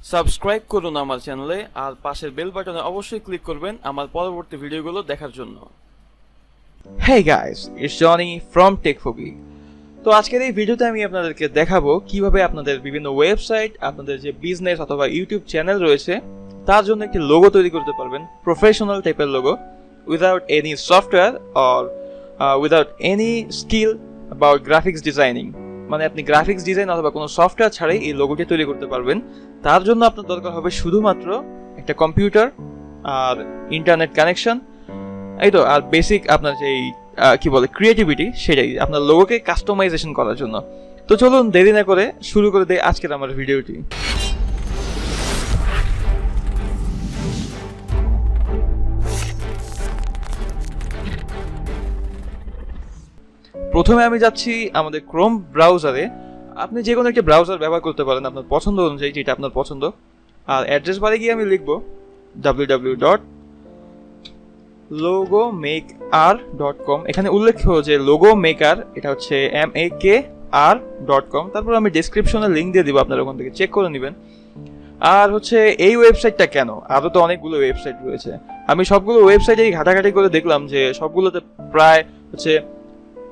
Subscribe করুন আমার চ্যানেলে আর পাশের বেল বাটনে অবশ্যই ক্লিক করবেন আমার পরবর্তী ভিডিওগুলো দেখার জন্য। Hey guys, it's Johnny from Tech4Geek. তো আজকের এই ভিডিওতে আমি আপনাদেরকে দেখাবো কিভাবে আপনাদের বিভিন্ন ওয়েবসাইট, আপনাদের যে বিজনেস অথবা ইউটিউব চ্যানেল রয়েছে তার জন্য একটি লোগো তৈরি করতে পারবেন, প্রফেশনাল টাইপের logo, without any software or without any skill about graphics designing. মানে আপনি গ্রাফিক্স ডিজাইন অথবা কোনো সফটওয়্যার ছাড়াই এই লোগোটি তৈরি করতে পারবেন। তার জন্য আপনার দরকার হবে শুধুমাত্র একটা কম্পিউটার আর ইন্টারনেট কানেকশন, এই তো, আর বেসিক আপনার যেই কি বলে ক্রিয়েটিভিটি, সেটাই আপনার লোগোকে কাস্টমাইজেশন করার জন্য। তো চলুন দেরি না করে শুরু করে দেই আজকের আমার ভিডিওটি। প্রথমে আমি যাচ্ছি আমাদের ক্রোম ব্রাউজারে। আপনি যে কোনো একটা ব্রাউজার ব্যবহার করতে পারেন আপনার পছন্দ অনুযায়ী, যেটা আপনার পছন্দ। আর অ্যাড্রেস বারে গিয়ে আমি লিখবো www.logomaker.com। এখানে উল্লেখ্য যে লোগো মেকার এটা হচ্ছে makr.com। তারপর আমি ডেসক্রিপশনে লিঙ্ক দিয়ে দিব, আপনারা ওখান থেকে চেক করে নেবেন। আর হচ্ছে এই ওয়েবসাইটটা কেন, আরও তো অনেকগুলো ওয়েবসাইট রয়েছে। আমি সবগুলো ওয়েবসাইটেই ঘাটাঘাটি করে দেখলাম যে সবগুলোতে প্রায় হচ্ছে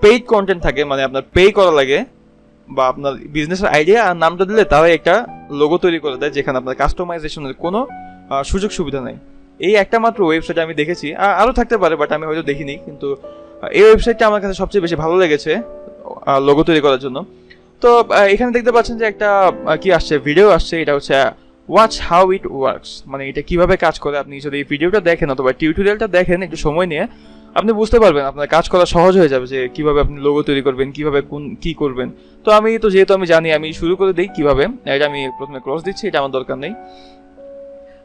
পেইড কন্টেন্ট থাকে, মানে আপনার পে করা লাগে, বা আপনার বিজনেসের আইডিয়া আর নামটা দিলে তারাই একটা লোগো তৈরি করে দেয়, যেখানে আপনার কাস্টমাইজেশনের কোনো সুযোগ সুবিধা নেই। এই একটা মাত্র ওয়েবসাইট আমি দেখেছি, আরও থাকতে পারে বাট আমি হয়তো দেখিনি, কিন্তু এই ওয়েবসাইটটা আমার কাছে সবচেয়ে বেশি ভালো লেগেছে লোগো তৈরি করার জন্য। তো এখানে দেখতে পাচ্ছেন যে একটা কি আসছে, ভিডিও আসছে, এটা হচ্ছে ওয়াচ হাউ ইট ওয়ার্কস, মানে এটা কিভাবে কাজ করে। আপনি যদি এই ভিডিওটা দেখেন অথবা টিউটোরিয়ালটা দেখেন একটু সময় নিয়ে, আপনি বুঝতে পারবেন, আপনার কাজ করা সহজ হয়ে যাবে যে কিভাবে আপনি লোগো তৈরি করবেন, কিভাবে কি করবেন। তো যেহেতু আমি জানি, আমি শুরু করে দিই কিভাবে। এটা আমি প্রথমে ক্রস দিচ্ছি, এটা আমার দরকার নেই।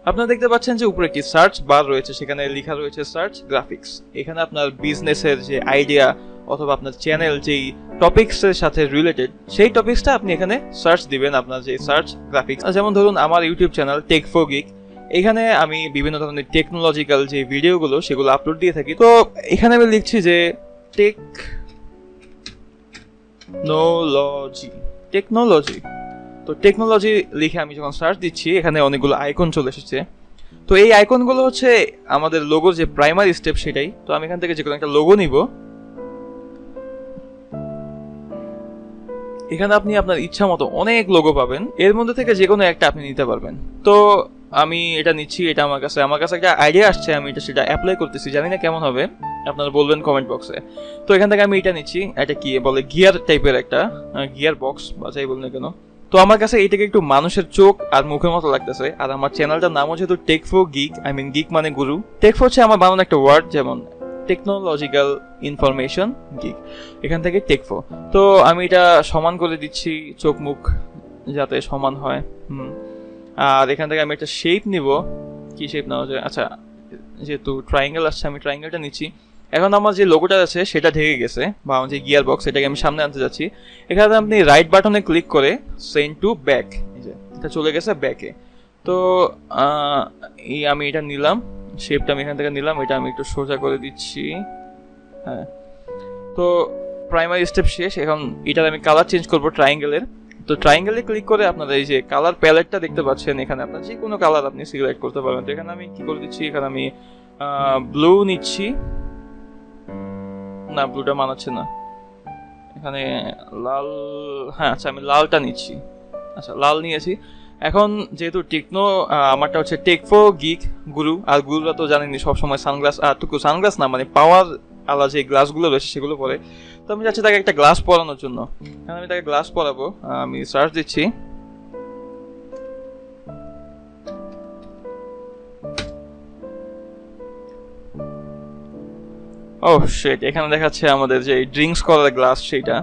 আপনারা দেখতে পাচ্ছেন যে উপরে একটি সার্চ বার রয়েছে, সেখানে লেখা রয়েছে সার্চ গ্রাফিক্স। এখানে আপনার বিজনেসের যে আইডিয়া অথবা আপনার চ্যানেল যেই টপিক্সের সাথে রিলেটেড, সেই টপিক্সটা আপনি এখানে সার্চ দিবেন, আপনার যে সার্চ গ্রাফিক্স। যেমন ধরুন আমার ইউটিউব চ্যানেল টেক4গিক, এখানে আমি বিভিন্ন ধরনের টেকনোলজিক্যাল যে ভিডিওগুলো সেগুলো আপলোড দিয়ে থাকি। তো এখানে আমি লিখছি যে টেকনোলজি। তো টেকনোলজি লিখে আমি যখন সার্চ দিচ্ছি, এখানে অনেকগুলো আইকন চলে এসেছে। তো এই আইকনগুলো হচ্ছে আমাদের লোগোর যে প্রাইমারি স্টেপ, সেটাই। তো আমি এখান থেকে যে কোনো একটা লোগো নিব। এখানে আপনি আপনার ইচ্ছা মতো অনেক লোগো পাবেন, এর মধ্যে থেকে যে কোনো একটা আপনি নিতে পারবেন। তো আমি এটা নিচ্ছি, এটা আমার কাছে একটা আইডিয়া আসছে, আমি সেটা অ্যাপ্লাই করতেছি, জানি না কেমন হবে, আপনারা বলবেন কমেন্ট বক্সে। তো এখান থেকে আমি এটা নিচ্ছি, এটা কি বলে গিয়ার টাইপের একটা গিয়ার বক্স বা যাই বলুন না কেন। তো আমার কাছে এইটাকে একটু মানুষের চোখ আর মুখের মতো লাগতেছে। আর আমার চ্যানেলটার নামও যেহেতু টেক4গিক, গিক মানে গুরু, টেক4 হচ্ছে আমার বানানো একটা ওয়ার্ড, যেমন টেকনোলজিক্যাল ইনফরমেশন গিক, এখান থেকে টেক4। তো আমি এটা সমান করে দিচ্ছি, চোখ মুখ যাতে সমান হয়। আর এখান থেকে আমি একটা শেপ নিব, কি শেপ নেওয়া যায়। আচ্ছা, যেহেতু ট্রায়াঙ্গেল আসছে, আমি ট্রায়াঙ্গেলটা নিচ্ছি। এখন আমার যে লোগোটা আছে সেটা ঢেকে গেছে, বা আমার যে গিয়ার বক্স, এটাকে আমি সামনে আনতে যাচ্ছি। এখানে আপনি রাইট বাটনে ক্লিক করে সেন্ড টু ব্যাক, এটা চলে গেছে ব্যাকে। তো আমি এটা নিলাম, শেপটা আমি এখান থেকে নিলাম, এটা আমি একটু সোজা করে দিচ্ছি। হ্যাঁ, তো প্রাইমারি স্টেপ শেষ। এখন এটার আমি কালার চেঞ্জ করবো ট্রায়াঙ্গেলের। তো ট্রায়াঙ্গেলে ক্লিক করে আপনারা এই যে কালার প্যালেটটা দেখতে পাচ্ছেন, এখানে আপনার যে কোনো কালার আপনি সিলেক্ট করতে পারবেন। তো এখানে আমি কি করে দিচ্ছি, এখানে আমি ব্লু নিচ্ছি, না ব্লুটা মানাচ্ছে না, এখানে লাল, হ্যাঁ আচ্ছা আমি লালটা নিচ্ছি। আচ্ছা লাল নিয়েছি। এখন যেহেতু আমারটা হচ্ছে টেক4গিক গুরু, আর গুরুরা তো জানেনি সবসময় সানগ্লাস, সানগ্লাস না মানে পাওয়ার আলা যে গ্লাসগুলো রয়েছে সেগুলো পরে। তো আমি যাচ্ছি তাকে একটা গ্লাস পরানোর জন্য। এখন আমি তাকে গ্লাস পরাবো, আমি সার্চ দিচ্ছি। শিট, এখানে দেখাচ্ছে আমাদের যে ড্রিঙ্কস করার গ্লাস, সেইটা।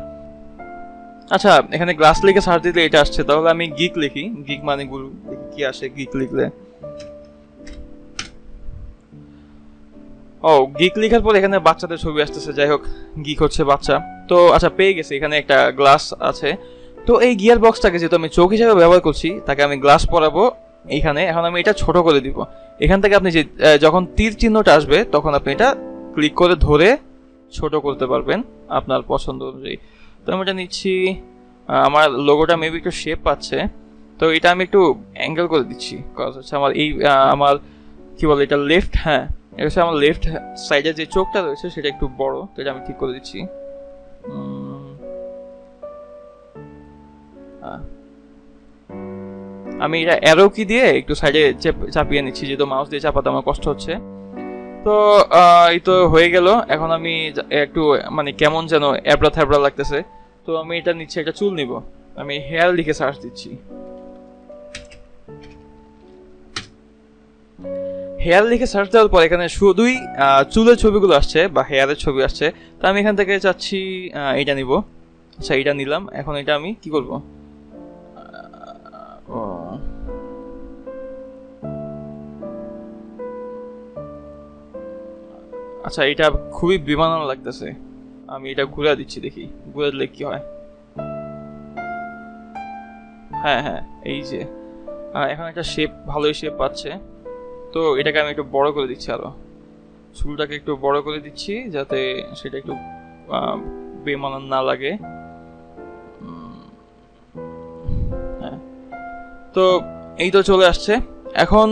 আচ্ছা, এখানে গ্লাস লিখে সার্চ দিলে এটা আসছে, তাহলে আমি গিক লিখি, গিক মানে গুরু, কি আসে গিক লিখলে। গিক লিখার পর এখানে বাচ্চাদের ছবি আসতেছে, যাই হোক গিক হচ্ছে বাচ্চা। তো আচ্ছা পেয়ে গেছি, এখানে একটা গ্লাস আছে। তো এই গিয়ার বক্সটাকে যেহেতু আমি চোখ হিসেবে ব্যবহার করছি, তাকে আমি গ্লাস পরাবো এইখানে। এখন আমি এটা ছোট করে দিব। এখান থেকে আপনি যে যখন তীর চিহ্নটা আসবে, তখন আপনি এটা ক্লিক করে ধরে ছোট করতে পারবেন আপনার পছন্দ অনুযায়ী। তো আমি এটা নিচ্ছি, আমার লোগোটা মেবি একটু শেপ পাচ্ছে, তো এটা আমি একটু অ্যাঙ্গেল করে দিচ্ছি, কজ হচ্ছে আমার এই আমার কি বলে এটা লেফট, হ্যাঁ এটা হচ্ছে আমার লেফট সাইডে যে চোখটা রয়েছে সেটা একটু বড়, তো এটা আমি ঠিক করে দিচ্ছি। আমি এটা অ্যারো কি দিয়ে একটু সাইডে চাপিয়ে নিচ্ছি, যেহেতু মাউস দিয়ে চাপাতে আমার কষ্ট হচ্ছে। তো এই তো হয়ে গেল। এখন আমি একটু মানে কেমন যেন এবড়া থ্যাবড়া লাগতেছে, তো আমি এটা নিচ্ছি, একটা চুল নিব। আমি হেয়ার লিখে সার্চ দিচ্ছি। হেয়ার লিখে সার্চ দেওয়ার পর এখানে শুধুই চুলের ছবিগুলো আসছে বা হেয়ারের ছবি আসছে। তো আমি এখান থেকে চাচ্ছি এইটা নিব। আচ্ছা এইটা নিলাম। এখন এটা আমি কি করব, আচ্ছা এটা খুবই বিমানান লাগতেছে, আমি এটা ঘুরে দিচ্ছি, দেখি ঘুরে দিলে কি হয়। হ্যাঁ হ্যাঁ, এই যে এখন একটা শেপ, ভালোই শেপ পাচ্ছে। তো এটাকে আমি একটু বড় করে দিচ্ছি, আরো চুলটাকে একটু বড় করে দিচ্ছি যাতে সেটা একটু বেমানান না লাগে। হ্যাঁ, তো এই তো চলে আসছে। এখন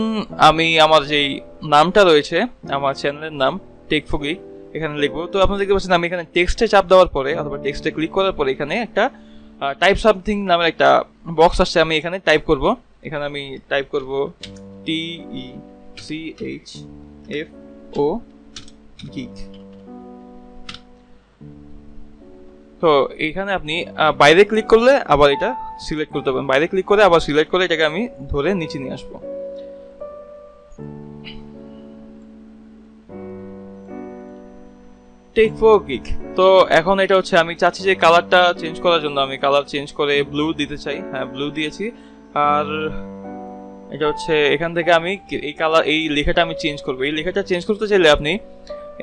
আমি আমার যেই নামটা রয়েছে, আমার চ্যানেলের নাম টেকফুগি, এখানে লিখবো। তো আপনারা দেখতে পাচ্ছেন আমি এখানে টেক্সটে চাপ দেওয়ার পরে অথবা টেক্সটে ক্লিক করার পরে এখানে একটা টাইপ সামথিং নামের একটা বক্স আসছে। আমি এখানে টাইপ করব, এখানে আমি টাইপ করব TECHFO গিগ। তো এইখানে আপনি বাইরে ক্লিক করলে আবার এটা সিলেক্ট করতে পারবেন, বাইরে ক্লিক করে আবার সিলেক্ট করে এটাকে আমি ধরে নিচে নিয়ে আসবো। টেকফো গিগ। তো এখন এটা হচ্ছে আমি চাচ্ছি যে কালারটা চেঞ্জ করার জন্য আমি কালার চেঞ্জ করে ব্লু দিতে চাই। হ্যাঁ ব্লু দিয়েছি। আর এটা হচ্ছে এখান থেকে আমি এই কালার, এই লেখাটা আমি চেঞ্জ করবো। এই লেখাটা চেঞ্জ করতে চাইলে আপনি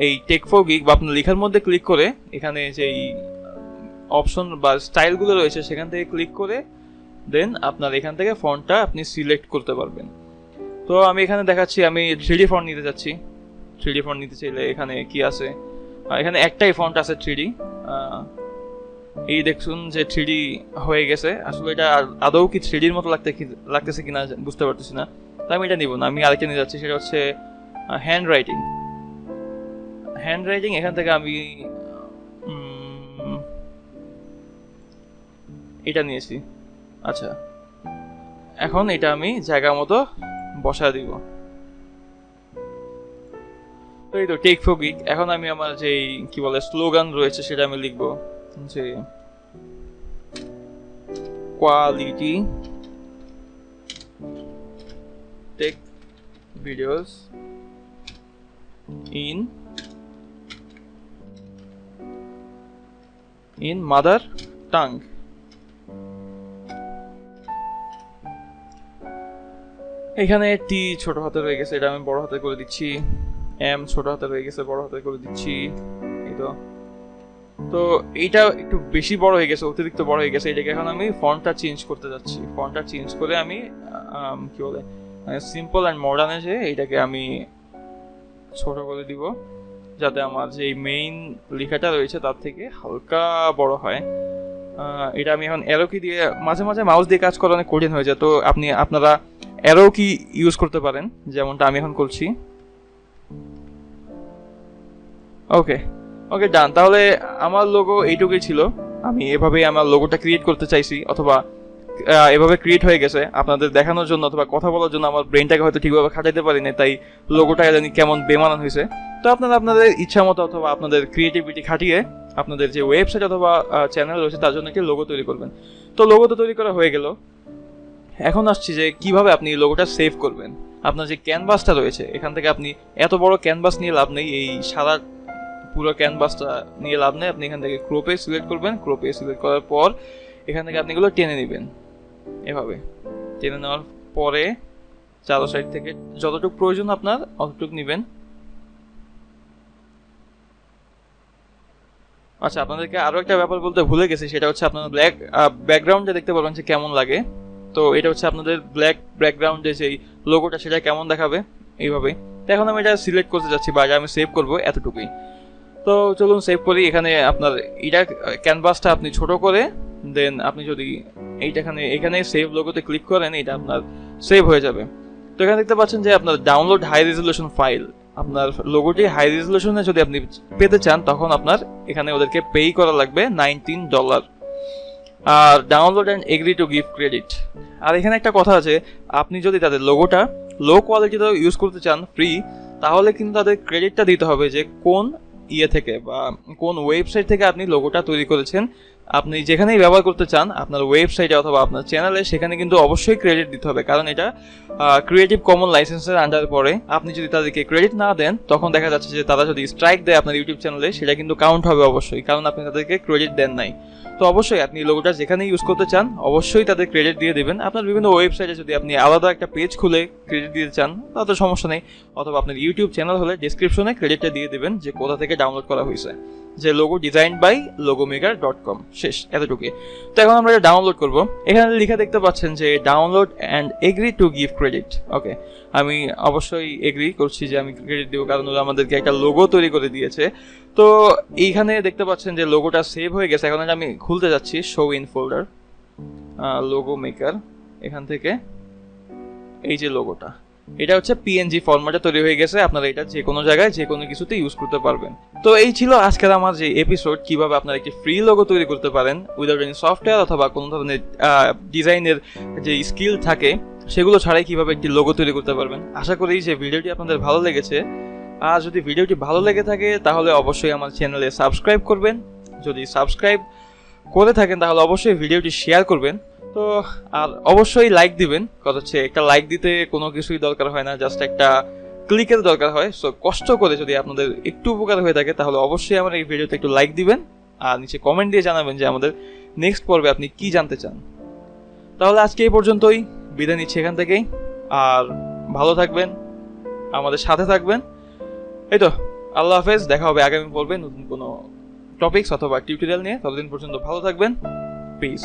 এই টেকফো গিগ বা আপনার লেখার মধ্যে ক্লিক করে এখানে যে অপশন বা স্টাইলগুলো রয়েছে সেখান থেকে ক্লিক করে দেন আপনার এখান থেকে ফন্টটা আপনি সিলেক্ট করতে পারবেন। তো আমি এখানে দেখাচ্ছি আমি 3D ফন্ট নিতে যাচ্ছি। 3D ফন্ট নিতে চাইলে এখানে কি আছে, এখানে একটাই ফন্ট আছে 3D। এই দেখুন যে 3D হয়ে গেছে। আসলে এটা আদৌ কি 3Dর মতো লাগতেছে কিনা বুঝতে পারতেছি না। তো আমি এটা নিব না, আমি আরেকটা নিয়ে যাচ্ছি, সেটা হচ্ছে হ্যান্ড রাইটিং। হ্যান্ড রাইটিং এখান থেকে আমি এটা নিয়েছি। আচ্ছা এখন এটা আমি জায়গা মতো বসা দিব। তো এই তো টেকফো গিগ। এখন আমি আমার যে কি বলে স্লোগান রয়েছে সেটা আমি লিখবো যে quality tech videos in mother tongue. এখানে টি ছোট হাতে রয়ে গেছে, এটা আমি বড় হাতে করে দিচ্ছি। এম ছোট হাতে রয়ে গেছে, বড় হাতে করে দিচ্ছি। এই তো তো এইটা একটু বেশি বড় হয়ে গেছে, অতিরিক্ত বড় হয়ে গেছে। এটাকে এখন আমি ফন্টটা চেঞ্জ করতে যাচ্ছি। ফন্টটা চেঞ্জ করে আমি কি বলে সিম্পল অ্যান্ড মডার্নে যে এইটাকে আমি ছোট করে দিব যাতে আমার যে মেইন লেখাটা রয়েছে তার থেকে হালকা বড় হয়। এটা আমি এখন অ্যারো কি দিয়ে, মাঝে মাঝে মাউস দিয়ে কাজ করা অনেক কঠিন হয়ে যায়, তো আপনারা অ্যারো কি ইউজ করতে পারেন, যেমনটা আমি এখন করছি। ওকে ওকে ডান। তাহলে আমার লোগো এইটুকুই ছিল। আমি এভাবেই আমার লোগোটা ক্রিয়েট করতে চাইছি, অথবা এভাবে ক্রিয়েট হয়ে গেছে আপনাদের দেখানোর জন্য অথবা কথা বলার জন্য। আমার ব্রেনটাকে হয়তো ঠিকভাবে খাটাইতে পারিনি, তাই লোগোটা জানি কেমন বেমানান হয়েছে। তো আপনারা আপনাদের ইচ্ছা মতো অথবা আপনাদের ক্রিয়েটিভিটি খাটিয়ে আপনাদের যে ওয়েবসাইট অথবা চ্যানেল রয়েছে তার জন্য একটি লোগো তৈরি করবেন। তো লোগো তো তৈরি করা হয়ে গেল। এখন আসছি যে কিভাবে আপনি লোগোটা সেভ করবেন। আপনার যে ক্যানভাসটা রয়েছে এখান থেকে আপনি এত বড় ক্যানভাস নিয়ে লাভ নেই, এই সারা পুরো ক্যানভাসটা নিয়ে লাভ নেই। আপনি এখান থেকে ক্রপে সিলেক্ট করবেন। ক্রপে সিলেক্ট করার পর এখান থেকে আপনি এগুলো টেনে নেবেন। এভাবে টেনে নেওয়ার পরে চারো সাইড থেকে যতটুকু প্রয়োজন আপনার অতটুকু নেবেন। আচ্ছা আপনাদেরকে আরো একটা ব্যাপার বলতে ভুলে গেছি, সেটা হচ্ছে আপনারা ব্যাকগ্রাউন্ডে দেখতে পারবেন যে কেমন লাগে। তো এটা হচ্ছে আপনাদের ব্ল্যাক ব্যাকগ্রাউন্ডে যে লোগোটা সেটা কেমন দেখাবে এইভাবে। তো এখন আমি এটা সিলেক্ট করতে যাচ্ছি বা আমি সেভ করব এতটুকুই। তো চলুন সেভ করি। এখানে আপনার এটা ক্যানভাসটা আপনি ছোট করে দেন আপনি যদি এখানে সেভ লোগোতে ক্লিক করেন, এটা আপনার সেভ হয়ে যাবে। তো এখানে দেখতে পাচ্ছেন যে আপনার ডাউনলোড হাই রেজলিউশন ফাইল, আপনার লোগোটি হাই রেজলিউশনে যদি আপনি পেতে চান তখন আপনার এখানে ওদেরকে পে করা লাগবে $19। আর download and agree to give credit. আর এখানে একটা কথা আছে, আপনি যদি তাদের লোগোটা লো কোয়ালিটিতে ইউজ করতে চান ফ্রি, তাহলে কিন্তু তাদের ক্রেডিটটা দিতে হবে যে কোন ইয়ে থেকে বা কোন ওয়েবসাইট থেকে আপনি লোগোটা তৈরি করেছেন। আপনি যেখানেই ব্যবহার করতে চান আপনার ওয়েবসাইটে অথবা আপনার চ্যানেলে, সেখানে কিন্তু অবশ্যই ক্রেডিট দিতে হবে, কারণ এটা ক্রিয়েটিভ কমন লাইসেন্সের আন্ডারে পড়ে। আপনি যদি তাদেরকে ক্রেডিট না দেন তখন দেখা যাচ্ছে যে তারা যদি স্ট্রাইক দেয় আপনার ইউটিউব চ্যানেলে, সেটা কিন্তু কাউন্ট হবে অবশ্যই, কারণ আপনি তাদেরকে ক্রেডিট দেন নাই। তো অবশ্যই আপনি লোগোটা যেখানে ইউজ করতে চান অবশ্যই তাদের ক্রেডিট দিয়ে দেবেন। আপনার বিভিন্ন ওয়েবসাইটে যদি আপনি আলাদা একটা পেজ খুলে ক্রেডিট দিতে চান তাতে সমস্যা নেই, অথবা আপনার ইউটিউব চ্যানেল হলে ডেসক্রিপশনে ক্রেডিটটা দিয়ে দেবেন যে কোথা থেকে ডাউনলোড করা হয়েছে, যে লোগো ডিজাইন বাই logomaker.com, শেষ, এতটুকুই। তো এখন আমরা এটা ডাউনলোড করব। এখানে লেখা দেখতে পাচ্ছেন যে download and agree to give credit. Okay, আমি অবশ্যই এগ্রি করছি যে আমি ক্রেডিট দেবো, কারণ ওরা আমাদেরকে একটা লোগো তৈরি করে দিয়েছে। তো এইখানে দেখতে পাচ্ছেন যে লোগোটা সেভ হয়ে গেছে। এখন আমি খুলতে যাচ্ছি show in folder, logo maker, এখান থেকে এই যে লোগোটা, এটা হচ্ছে পিএনজি ফরম্যাটে তৈরি হয়ে গেছে। আপনারা এটা যে কোনো জায়গায় যে কোনো কিছুতে ইউজ করতে পারবেন। তো এই ছিল আজকের আমার যে এপিসোড, কিভাবে আপনারা একটি ফ্রি লোগো তৈরি করতে পারেন উইদাউট এনি সফটওয়্যার অথবা কোনো ধরনের ডিজাইনের যে স্কিল থাকে সেগুলো ছাড়াই কিভাবে একটি লোগো তৈরি করতে পারবেন। আশা করি যে ভিডিওটি আপনাদের ভালো লেগেছে। আর যদি ভিডিওটি ভালো লেগে থাকে তাহলে অবশ্যই আমার চ্যানেলে সাবস্ক্রাইব করবেন। যদি সাবস্ক্রাইব করে থাকেন তাহলে অবশ্যই ভিডিওটি শেয়ার করবেন। তো আর অবশ্যই লাইক দিবেন, কথা হচ্ছে একটা লাইক দিতে কোনো কিছুই দরকার হয় না, জাস্ট একটা ক্লিকের দরকার হয়। সো কষ্ট করে যদি আপনাদের একটু উপকার হয়ে থাকে তাহলে অবশ্যই আমার এই ভিডিওতে একটু লাইক দিবেন, আর নিচে কমেন্ট দিয়ে জানাবেন যে আমাদের নেক্সট পর্বে আপনি কি জানতে চান। তাহলে আজকে এই পর্যন্তই, বিদায় নিচ্ছি এখান থেকেই। আর ভালো থাকবেন, আমাদের সাথে থাকবেন। এই তো, আল্লাহ হাফেজ, দেখা হবে আগামী পর্বে নতুন কোনো টপিকস অথবা টিউটোরিয়াল নিয়ে। ততদিন পর্যন্ত ভালো থাকবেন, পিস।